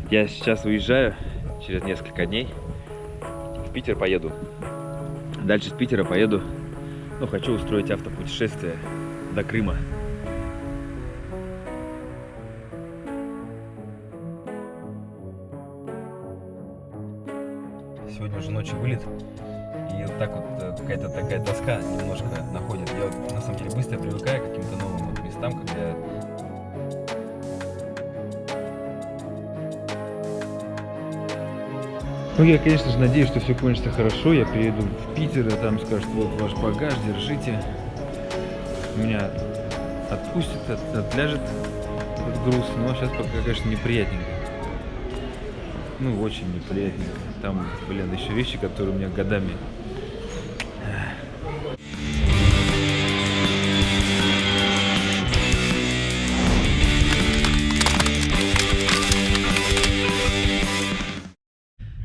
Я сейчас уезжаю через несколько дней. В Питер поеду. Дальше с Питера поеду. Хочу устроить автопутешествие до Крыма. Сегодня уже ночью вылет. И вот так вот какая-то такая тоска немножко находит. Я вот, на самом деле быстро привыкаю к каким-то новым местам, когда я, конечно же, надеюсь, что все кончится хорошо. Я приеду в Питер, а там скажут: вот ваш багаж, держите. Меня отпустят, отляжет этот груз. Но сейчас пока, конечно, неприятненько. Очень неприятненько. Там, еще вещи, которые у меня годами.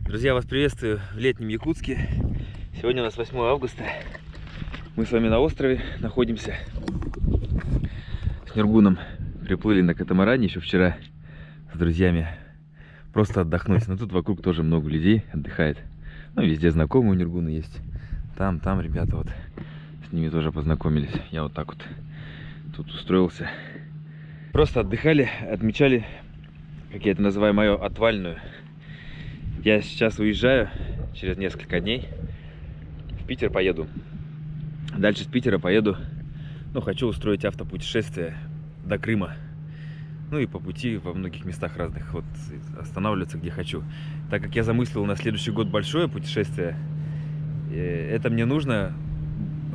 Друзья, вас приветствую в летнем Якутске. Сегодня у нас 8 августа. Мы с вами на острове находимся. С Нюргуном приплыли на катамаране еще вчера с друзьями. Просто отдохнуть. Но тут вокруг тоже много людей отдыхает. Везде знакомые у Нюргуна есть. Там ребята вот с ними тоже познакомились. Я вот так вот тут устроился. Просто отдыхали, отмечали, как я это называю, мою отвальную. Я сейчас уезжаю через несколько дней. В Питер поеду. Дальше с Питера поеду. Хочу устроить автопутешествие до Крыма. И по пути во многих местах разных останавливаться, где хочу. Так как я замыслил на следующий год большое путешествие, это мне нужно,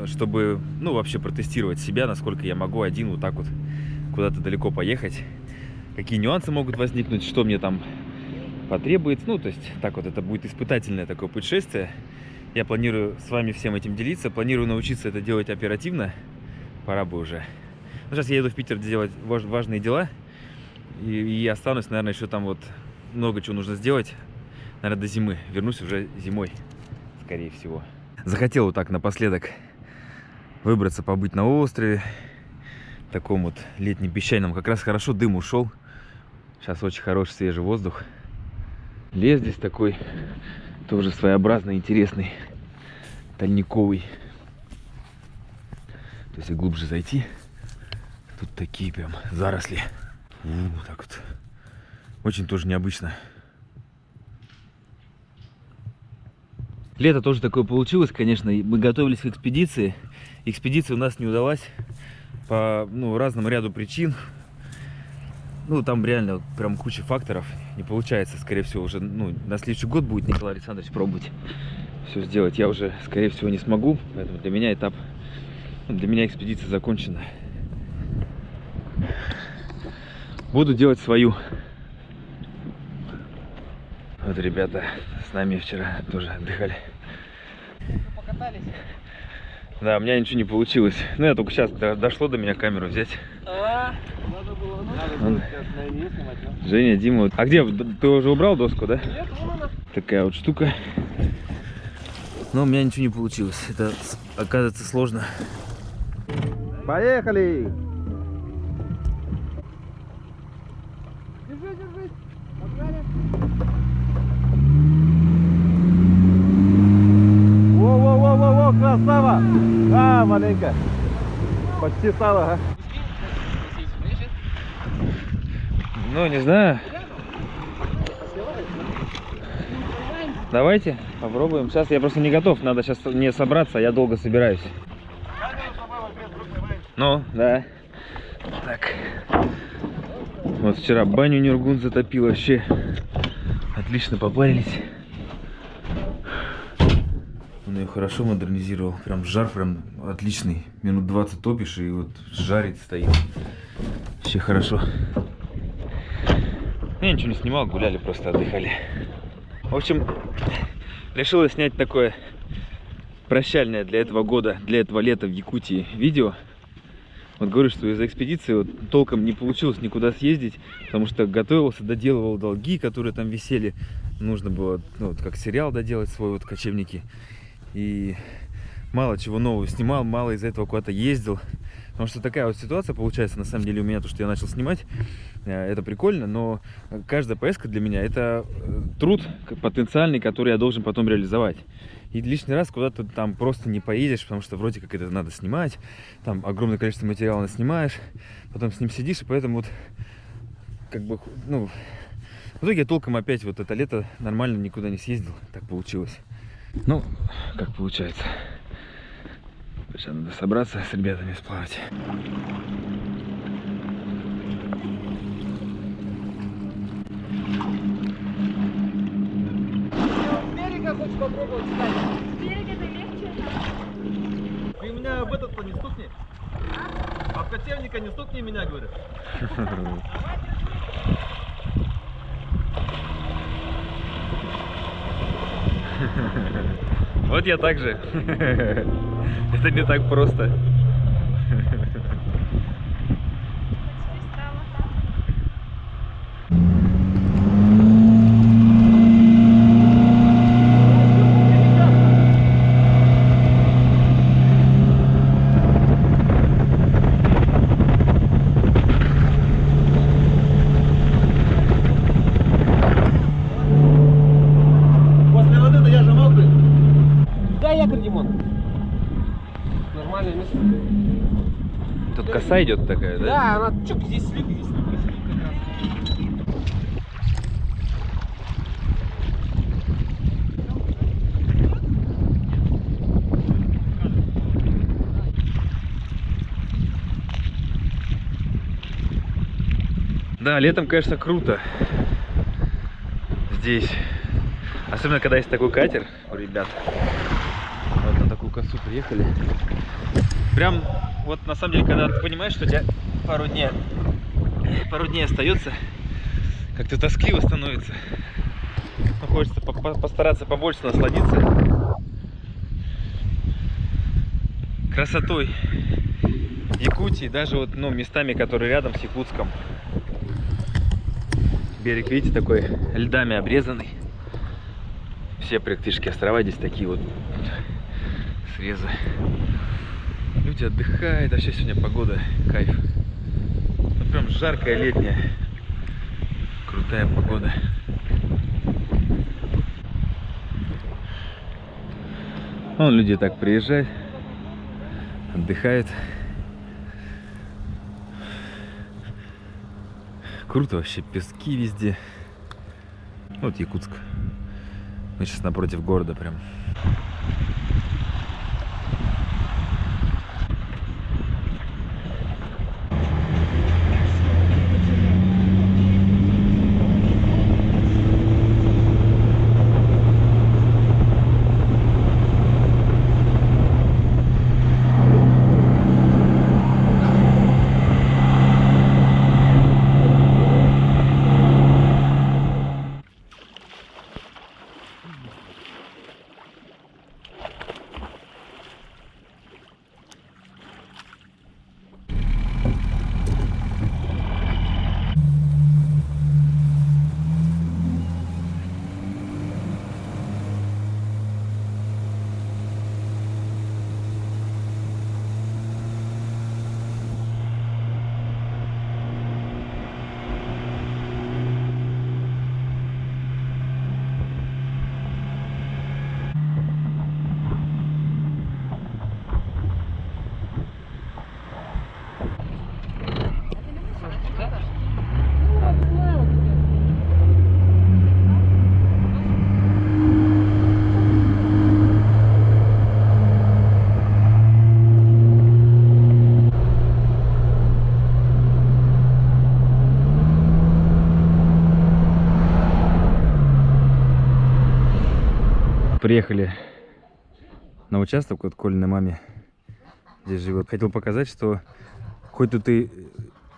чтобы, вообще протестировать себя, насколько я могу один вот так вот куда-то далеко поехать. Какие нюансы могут возникнуть, что мне там потребует. То есть так вот это будет испытательное такое путешествие. Я планирую с вами всем этим делиться. Планирую научиться это делать оперативно. Пора бы уже. Сейчас я еду в Питер делать важные дела. И останусь, наверное, еще там много чего нужно сделать. Наверное, до зимы. Вернусь уже зимой, скорее всего. Захотел вот так напоследок выбраться, побыть на острове. В таком летнем песчаном. Как раз хорошо дым ушел. Сейчас очень хороший свежий воздух. Лес здесь такой тоже своеобразный, интересный, тальниковый. То есть, если глубже зайти, тут такие прям заросли. Вот так вот. Очень тоже необычно. Лето тоже такое получилось, конечно. Мы готовились к экспедиции. Экспедиция у нас не удалась по разному ряду причин. Там реально прям куча факторов. Не получается, скорее всего, уже на следующий год будет Николай Александрович пробовать все сделать. Я уже, скорее всего, не смогу. Поэтому для меня для меня экспедиция закончена. Буду делать свою. Вот ребята с нами вчера тоже отдыхали. Покатались? Да, у меня ничего не получилось. Я только сейчас дошло до меня камеру взять. Надо было сейчас на ИМЕ снимать, да? Женя, Дима. А где? Ты уже убрал доску, да? Нет, вон она. Такая вот штука. Но у меня ничего не получилось. Это, оказывается, сложно. Поехали! Держи. Погнали. Во-во-во-во-во, красава! Маленько. Почти стало, а? Не знаю. Давайте попробуем. Сейчас я просто не готов. Надо сейчас мне собраться, я долго собираюсь. Да. Так. Вот вчера баню Нюргун затопил вообще. Отлично попарились. Он ее хорошо модернизировал. Прям жар прям отличный. Минут 20 топишь и жарит стоит. Вообще хорошо. Я ничего не снимал, гуляли, просто отдыхали. В общем, решил снять такое прощальное для этого года, для этого лета в Якутии видео. Говорю, что из-за экспедиции толком не получилось никуда съездить, потому что готовился, доделывал долги, которые там висели. Нужно было, как сериал доделать свой, кочевники. И мало чего нового снимал, мало из-за этого куда-то ездил. Потому что такая вот ситуация получается, на самом деле, у меня, то, что я начал снимать, это прикольно, но каждая поездка для меня это труд потенциальный, который я должен потом реализовать. И лишний раз куда-то там просто не поедешь, потому что вроде как это надо снимать, там огромное количество материала наснимаешь, потом с ним сидишь, и поэтому вот как бы, ну, в итоге я толком опять вот это лето нормально никуда не съездил, так получилось. Ну, как получается. Сейчас надо собраться с ребятами сплавать. Берега хочешь попробовать встать? С берега это легче. Ты меня в этот-то не стукни. А в котельника не стукни меня, говорю. Вот я так же. Это не так просто. Почти стало так. После воды-то я же мокрый. Да, якорь, Димон. Нормальное место. Тут коса идет такая, да? Да, она чук, здесь слив как раз. Да, летом, конечно, круто здесь. Особенно, когда есть такой катер у ребят. Вот на такую косу приехали. Прям, вот на самом деле, когда ты понимаешь, что у тебя пару дней остается, как-то тоскливо становится. Ну, хочется постараться побольше насладиться красотой Якутии, даже вот, ну, местами, которые рядом с Якутском. Берег, видите, такой льдами обрезанный. Все практически острова здесь такие вот срезы. Люди отдыхают, вообще сегодня погода кайф. Ну, прям жаркая летняя, крутая погода. Вон люди так приезжают, отдыхают. Круто вообще, пески везде. Вот Якутск. Мы сейчас напротив города прям. Приехали на участок, вот Колиной маме здесь живет. Хотел показать, что хоть тут и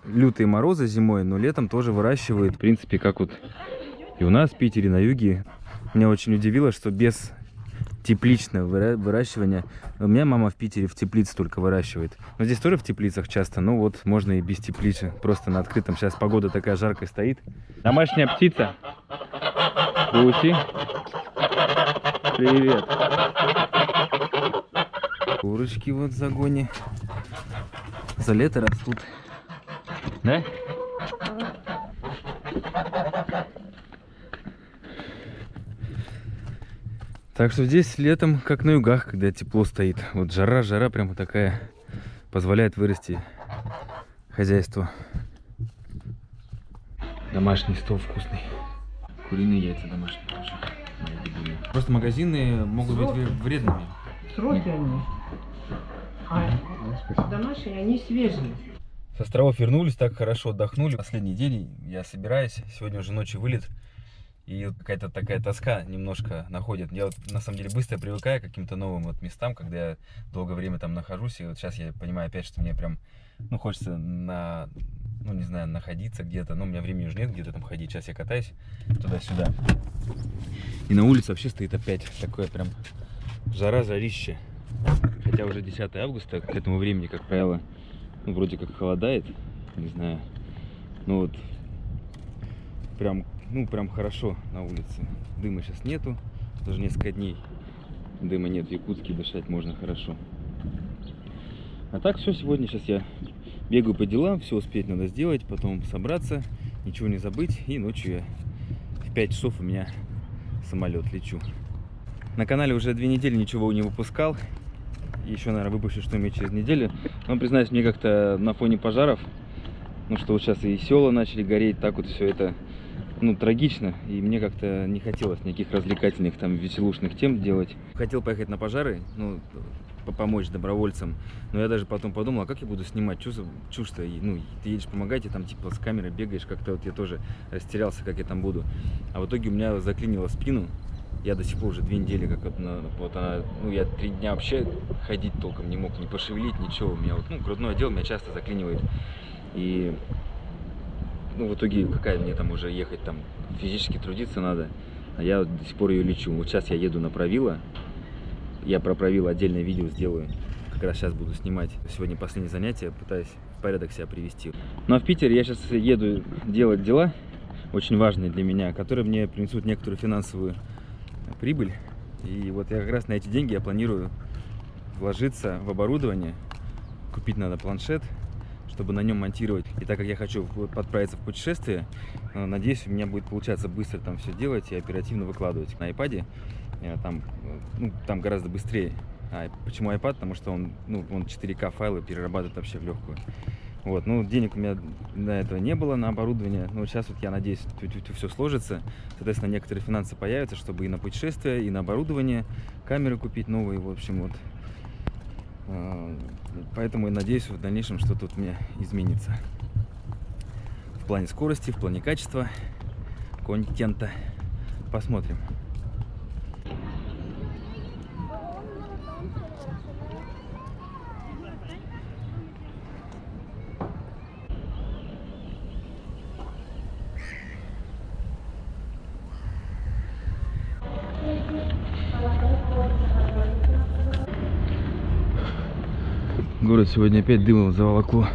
лютые морозы зимой, но летом тоже выращивают. В принципе, как вот и у нас в Питере, на юге. Меня очень удивило, что без тепличного выращивания. У меня мама в Питере в теплице только выращивает. Но здесь тоже в теплицах часто. Ну вот, можно и без теплицы, просто на открытом. Сейчас погода такая жаркая стоит. Домашняя птица. Гуси. за лето растут. Да? Так что здесь летом, как на югах, когда тепло стоит. Вот жара прямо такая позволяет вырасти хозяйству. Домашний стол вкусный. Куриные яйца домашние тоже. Мои любимые. Просто магазины могут быть вредными. Сроки они. А домашние, они свежие. С островов вернулись, так хорошо отдохнули. Последний день я собираюсь. Сегодня уже ночью вылет. И какая-то такая тоска немножко находит. Я вот на самом деле быстро привыкаю к каким-то новым вот местам, когда я долгое время там нахожусь. И вот сейчас я понимаю опять, что мне прям, ну, хочется не знаю, находиться где-то. Но у меня времени уже нет где-то там ходить. Сейчас я катаюсь туда-сюда. И на улице вообще стоит опять такое прям жарище. Хотя уже 10 августа, к этому времени, как правило, ну, вроде как холодает. Не знаю. Ну вот прям хорошо на улице. Дыма сейчас нету, даже несколько дней дыма нет. В Якутске дышать можно хорошо. А так все, сегодня сейчас я бегаю по делам, все успеть надо сделать, потом собраться, ничего не забыть. И ночью я в 5 часов у меня самолет, лечу. На канале уже 2 недели ничего не выпускал. Еще, наверное, выпущу что-нибудь через неделю. Но, признаюсь, мне как-то на фоне пожаров, ну что вот сейчас и села начали гореть, так вот все это, ну, трагично. И мне как-то не хотелось никаких развлекательных, там, веселушных тем делать. Хотел поехать на пожары, ну, помочь добровольцам. Но я даже потом подумал, а как я буду снимать? Чушь-то, ну, ты едешь помогать, и там типа с камерой бегаешь, как-то вот я тоже растерялся, как я там буду. А в итоге у меня заклинило спину. Я до сих пор уже 2 недели, как вот она, ну, я 3 дня вообще ходить толком не мог, не пошевелить, ничего. У меня вот, ну, грудной отдел меня часто заклинивает. И, ну, в итоге, какая мне там уже ехать, там, физически трудиться надо. А я вот до сих пор ее лечу. Вот сейчас я еду на Правило. Я про Правило отдельное видео сделаю. Как раз сейчас буду снимать. Сегодня последнее занятие, пытаюсь в порядок себя привести. Ну, а в Питер я сейчас еду делать дела, очень важные для меня, которые мне принесут некоторую финансовую прибыль. И вот я как раз на эти деньги я планирую вложиться в оборудование. Купить надо планшет, чтобы на нем монтировать. И так как я хочу отправиться в путешествие, надеюсь, у меня будет получаться быстро там все делать и оперативно выкладывать. На iPad там гораздо быстрее. А почему iPad? Потому что он 4К файлы перерабатывает вообще в легкую. Вот, ну, денег у меня до этого не было на оборудование, но сейчас вот я надеюсь, все сложится, соответственно, некоторые финансы появятся, чтобы и на путешествия, и на оборудование, камеры купить новые, в общем, вот. Поэтому я надеюсь, в дальнейшем что-то у меня изменится. В плане скорости, в плане качества, контента. Посмотрим. Город сегодня опять дымом заволокло.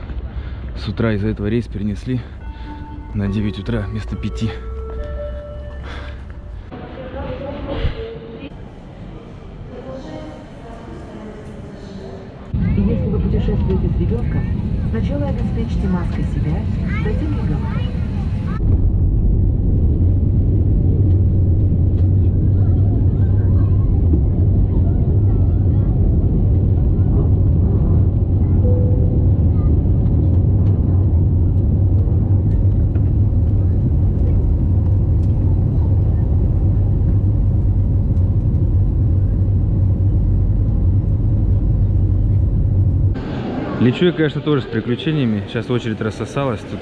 С утра из-за этого рейс перенесли на 9 утра вместо 5. Если вы путешествуете с ребенком, сначала обеспечьте маской себя, затем ребенка. Лечу я, конечно, тоже с приключениями. Сейчас очередь рассосалась. Тут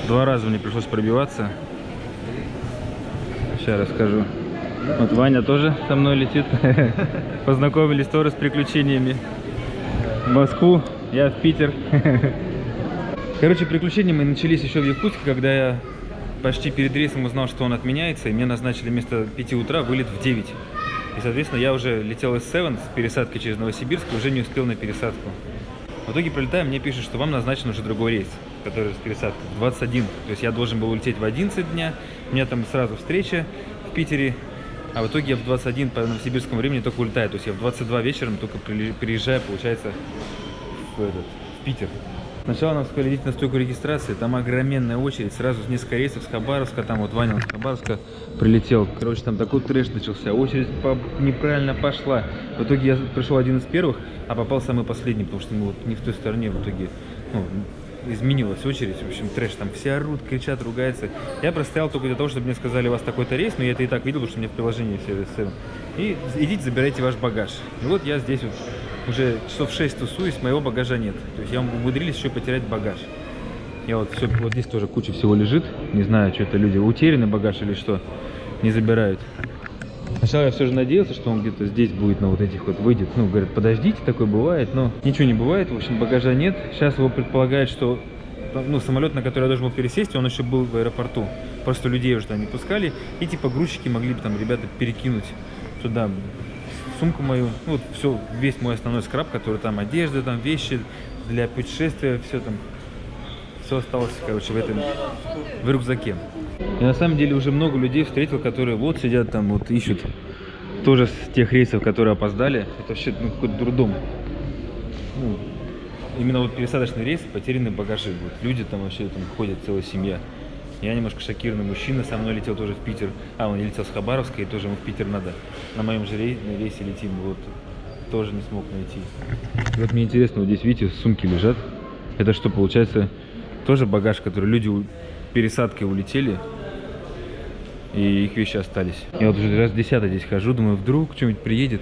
2 раза мне пришлось пробиваться. Сейчас расскажу. Вот Ваня тоже со мной летит. Познакомились тоже с приключениями. В Москву, я в Питер. Короче, приключения мои начались еще в Якутске, когда я почти перед рейсом узнал, что он отменяется. И мне назначили вместо 5 утра вылет в 9. И, соответственно, я уже летел из Севен с пересадкой через Новосибирск, уже не успел на пересадку. В итоге прилетаем, мне пишут, что вам назначен уже другой рейс, который с пересадкой в 21. То есть я должен был улететь в 11 дня, у меня там сразу встреча в Питере, а в итоге я в 21 по новосибирскому времени только улетаю. То есть я в 22 вечером только приезжаю, получается, в Питер. Сначала нам сказали, идите на стойку регистрации, там огроменная очередь, сразу несколько рейсов с Хабаровска, там вот Ваня с Хабаровска прилетел. Короче, там такой трэш начался, очередь неправильно пошла. В итоге я пришел один из первых, а попал самый последний, потому что мы вот не в той стороне в итоге, ну, изменилась очередь. В общем, трэш, там все орут, кричат, ругаются. Я простоял только для того, чтобы мне сказали, у вас такой-то рейс, но я это и так видел, потому что у меня в приложении все это. И идите, забирайте ваш багаж. И вот я здесь вот уже часов 6 тусуюсь, моего багажа нет. То есть я умудрились еще потерять багаж. Я вот все, вот здесь тоже куча всего лежит. Не знаю, что это люди, утерянный багаж или что, не забирают. Сначала я все же надеялся, что он где-то здесь будет, на вот этих вот выйдет. Ну, говорят, подождите, такое бывает, но ничего не бывает. В общем, багажа нет. Сейчас его предполагают, что ну, самолет, на который я должен был пересесть, он еще был в аэропорту. Просто людей уже туда не пускали. И типа грузчики могли бы там ребята перекинуть туда сумку мою, ну, вот все, весь мой основной скраб, который там, одежда, там, вещи для путешествия, все там, все осталось, короче, в рюкзаке. И на самом деле уже много людей встретил, которые вот сидят там, вот ищут тоже с тех рейсов, которые опоздали. Это вообще, ну, какой-то дурдом. Ну, именно вот пересадочный рейс, потерянные багажи будут. Люди там вообще там ходят, целая семья. Я немножко шокированный мужчина, со мной летел тоже в Питер. А, он летел с Хабаровска, и тоже ему в Питер надо. На моем же рейсе летим, вот, тоже не смог найти. И вот мне интересно, вот здесь, видите, сумки лежат. Это что, получается, тоже багаж, который люди пересадкой улетели, и их вещи остались. Я вот уже раз 10 здесь хожу, думаю, вдруг что-нибудь приедет,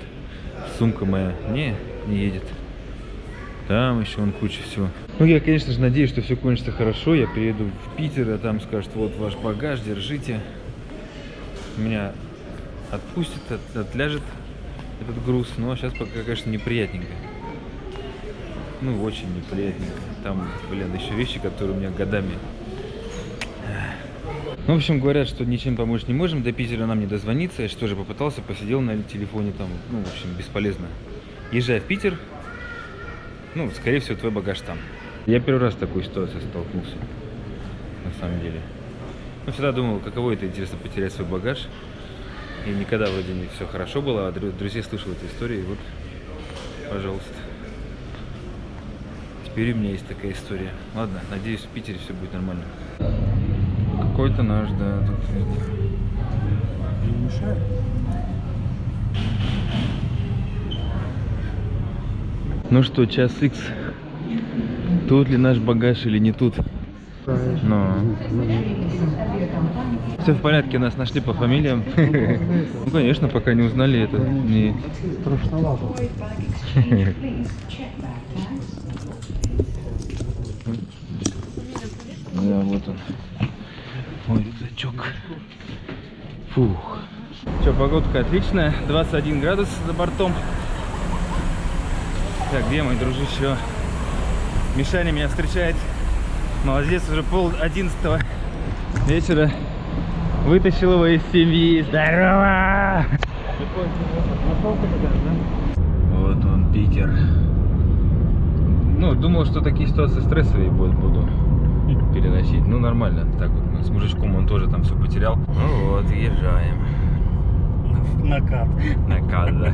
сумка моя. Не едет. Там еще вон куча всего. Ну, я, конечно же, надеюсь, что все кончится хорошо. Я приеду в Питер, а там скажут, вот ваш багаж, держите. Меня отпустит, отляжет этот груз. Ну, а сейчас пока, конечно, неприятненько. Ну, очень неприятненько. Там, блин, еще вещи, которые у меня годами. Ну, в общем, говорят, что ничем помочь не можем. До Питера нам не дозвониться. Я что же попытался, посидел на телефоне там. Ну, в общем, бесполезно. Езжай в Питер. Ну, скорее всего, твой багаж там. Я первый раз в такой ситуации столкнулся, на самом деле. Ну, всегда думал, каково это, интересно, потерять свой багаж. И никогда вроде не все хорошо было, а друзей слышал эту историю, и вот, пожалуйста. Теперь у меня есть такая история. Ладно, надеюсь, в Питере все будет нормально. Какой-то наш, да, тут. Не мешает? Ну что, час X. Тут ли наш багаж или не тут? Но все в порядке, нас нашли по фамилиям. Ну, конечно, пока не узнали это. Не... Да, вот он. Ой, рюкзачок. Фух. Че, погодка отличная. 21 градус за бортом. Так, где мой дружище? Мишаня меня встречает. Молодец, уже 10:30 вечера. Вытащил его из семьи. Здорово! Вот он, Питер. Ну, думал, что такие ситуации стрессовые буду переносить. Ну, нормально. Так вот, мы с мужичком, он тоже там все потерял. Ну вот, езжаем. Накат. Накат, да.